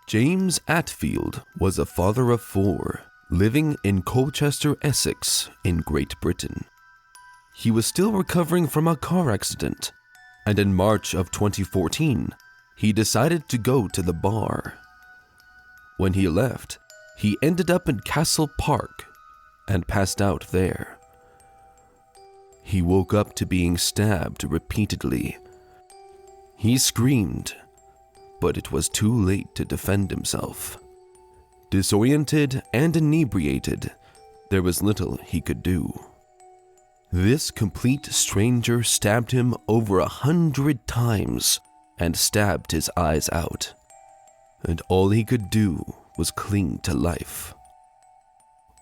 James Attfield was a father of 4, living in Colchester, Essex, in Great Britain. He was still recovering from a car accident, and in March of 2014, he decided to go to the bar. When he left, he ended up in Castle Park and passed out there. He woke up to being stabbed repeatedly. He screamed, but it was too late to defend himself. Disoriented and inebriated, there was little he could do. This complete stranger stabbed him over 100 times and stabbed his eyes out, and all he could do was cling to life.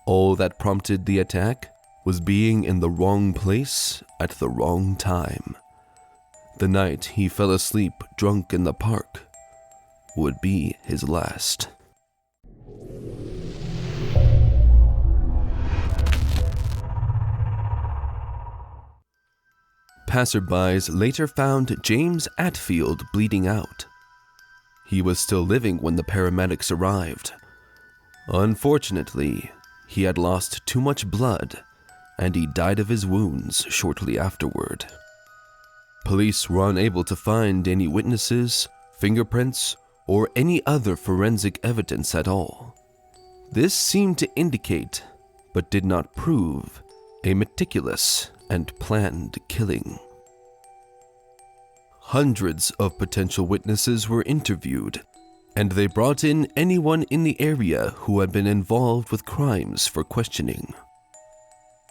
All that prompted the attack was being in the wrong place at the wrong time. The night he fell asleep drunk in the park would be his last. Passerbys later found James Attfield bleeding out. He was still living when the paramedics arrived. Unfortunately, he had lost too much blood, and he died of his wounds shortly afterward. Police were unable to find any witnesses, fingerprints, or any other forensic evidence at all. This seemed to indicate, but did not prove, a meticulous and planned killing. Hundreds of potential witnesses were interviewed, and they brought in anyone in the area who had been involved with crimes for questioning.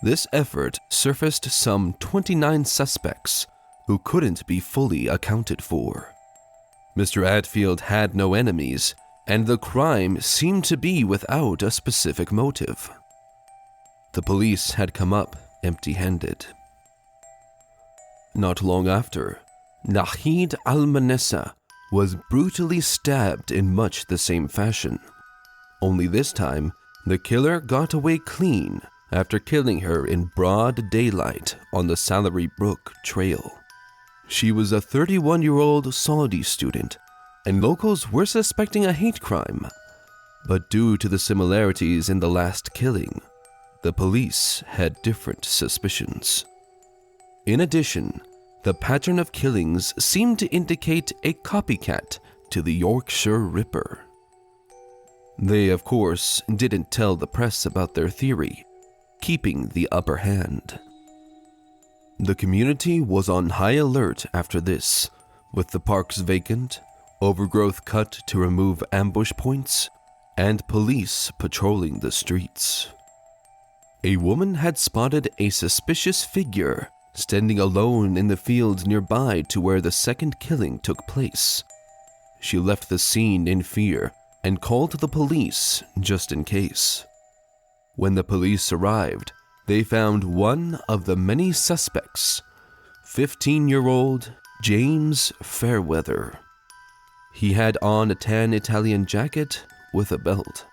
This effort surfaced some 29 suspects who couldn't be fully accounted for. Mr. Attfield had no enemies, and the crime seemed to be without a specific motive. The police had come up empty-handed. Not long after, Nahid al-Manessa was brutally stabbed in much the same fashion. Only this time, the killer got away clean after killing her in broad daylight on the Salary Brook Trail. She was a 31-year-old Saudi student, and locals were suspecting a hate crime. But due to the similarities in the last killing, the police had different suspicions. In addition, the pattern of killings seemed to indicate a copycat to the Yorkshire Ripper. They, of course, didn't tell the press about their theory, keeping the upper hand. The community was on high alert after this, with the parks vacant, overgrowth cut to remove ambush points, and police patrolling the streets. A woman had spotted a suspicious figure standing alone in the field nearby to where the second killing took place. She left the scene in fear and called the police just in case. When the police arrived, they found one of the many suspects, 15-year-old James Fairweather. He had on a tan Italian jacket with a belt.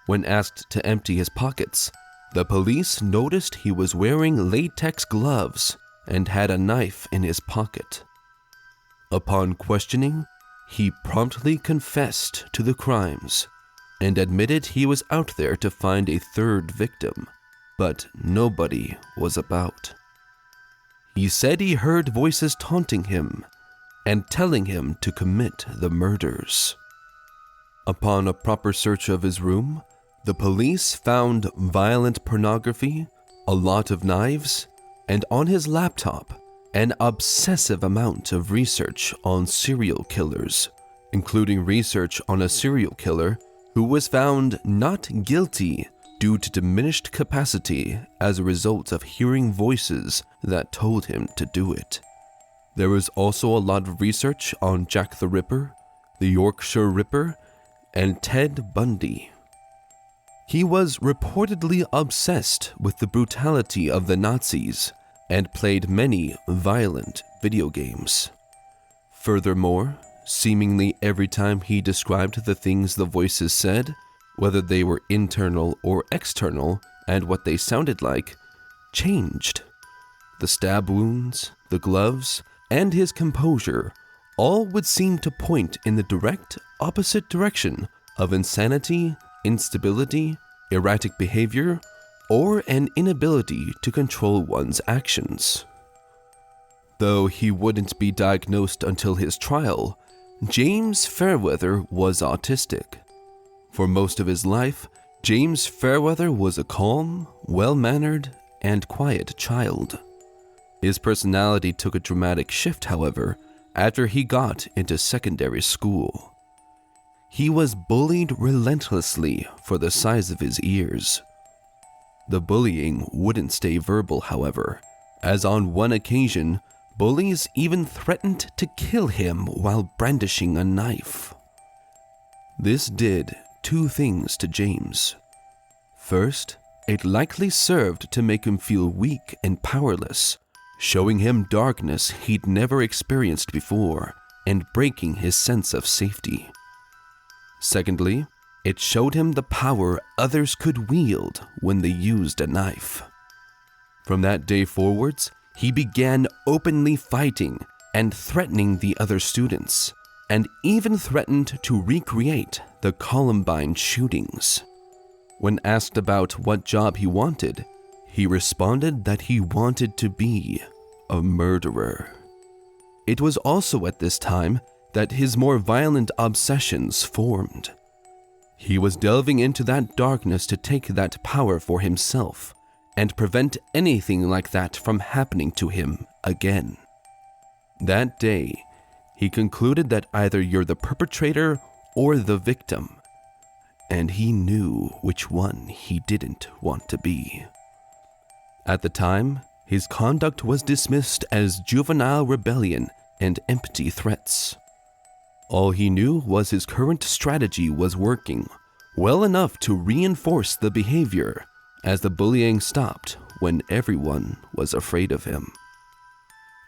When asked to empty his pockets, the police noticed he was wearing latex gloves and had a knife in his pocket. Upon questioning, he promptly confessed to the crimes and admitted he was out there to find a third victim, but nobody was about. He said he heard voices taunting him and telling him to commit the murders. Upon a proper search of his room, the police found violent pornography, a lot of knives, and on his laptop, an obsessive amount of research on serial killers, including research on a serial killer who was found not guilty due to diminished capacity as a result of hearing voices that told him to do it. There was also a lot of research on Jack the Ripper, the Yorkshire Ripper, and Ted Bundy. He was reportedly obsessed with the brutality of the Nazis and played many violent video games. Furthermore, seemingly every time he described the things the voices said, whether they were internal or external, and what they sounded like, changed. The stab wounds, the gloves, and his composure all would seem to point in the direct opposite direction of insanity, instability, erratic behavior, or an inability to control one's actions. Though he wouldn't be diagnosed until his trial, James Fairweather was autistic. For most of his life, James Fairweather was a calm, well-mannered, and quiet child. His personality took a dramatic shift, however, after he got into secondary school. He was bullied relentlessly for the size of his ears. The bullying wouldn't stay verbal, however, as on one occasion, bullies even threatened to kill him while brandishing a knife. This did two things to James. First, it likely served to make him feel weak and powerless, showing him darkness he'd never experienced before and breaking his sense of safety. Secondly, it showed him the power others could wield when they used a knife. From that day forwards, he began openly fighting and threatening the other students, and even threatened to recreate the Columbine shootings. When asked about what job he wanted, he responded that he wanted to be a murderer. It was also at this time that his more violent obsessions formed. He was delving into that darkness to take that power for himself and prevent anything like that from happening to him again. That day, he concluded that either you're the perpetrator or the victim, and he knew which one he didn't want to be. At the time, his conduct was dismissed as juvenile rebellion and empty threats. All he knew was his current strategy was working well enough to reinforce the behavior, as the bullying stopped when everyone was afraid of him.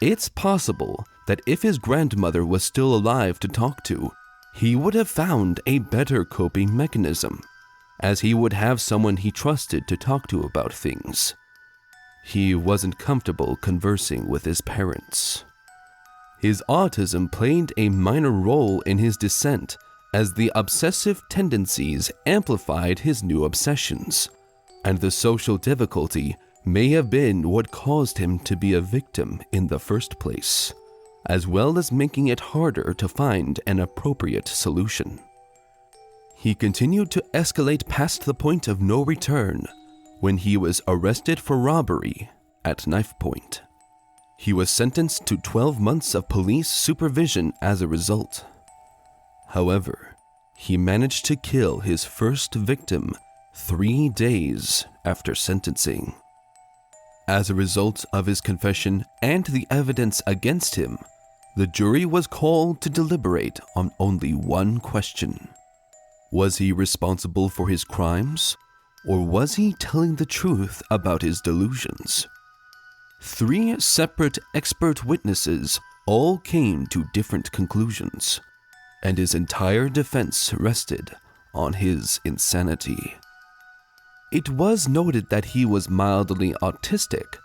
It's possible that if his grandmother was still alive to talk to, he would have found a better coping mechanism, as he would have someone he trusted to talk to about things. He wasn't comfortable conversing with his parents. His autism played a minor role in his descent, as the obsessive tendencies amplified his new obsessions, and the social difficulty may have been what caused him to be a victim in the first place, as well as making it harder to find an appropriate solution. He continued to escalate past the point of no return when he was arrested for robbery at knife point. He was sentenced to 12 months of police supervision as a result. However, he managed to kill his first victim 3 days after sentencing. As a result of his confession and the evidence against him, the jury was called to deliberate on only one question. Was he responsible for his crimes, or was he telling the truth about his delusions? 3 separate expert witnesses all came to different conclusions, and his entire defense rested on his insanity. It was noted that he was mildly autistic.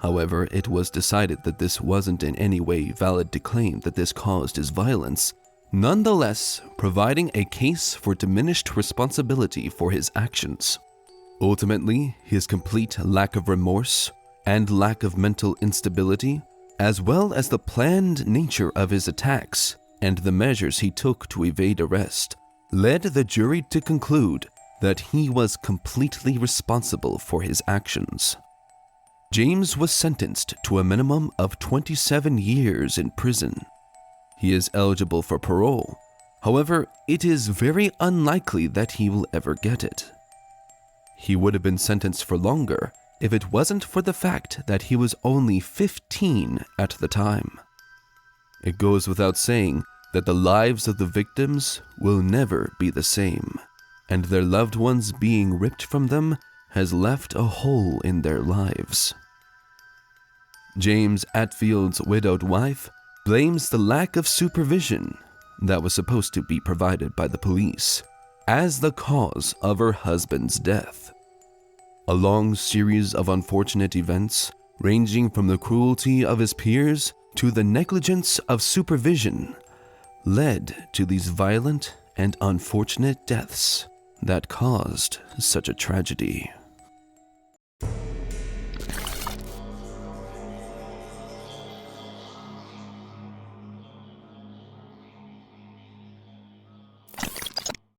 However, it was decided that this wasn't in any way valid to claim that this caused his violence, nonetheless providing a case for diminished responsibility for his actions. Ultimately, his complete lack of remorse and lack of mental instability, as well as the planned nature of his attacks and the measures he took to evade arrest, led the jury to conclude that he was completely responsible for his actions. James was sentenced to a minimum of 27 years in prison. He is eligible for parole. However, it is very unlikely that he will ever get it. He would have been sentenced for longer if it wasn't for the fact that he was only 15 at the time. It goes without saying that the lives of the victims will never be the same, and their loved ones being ripped from them has left a hole in their lives. James Attfield's widowed wife blames the lack of supervision that was supposed to be provided by the police as the cause of her husband's death. A long series of unfortunate events, ranging from the cruelty of his peers to the negligence of supervision, led to these violent and unfortunate deaths that caused such a tragedy.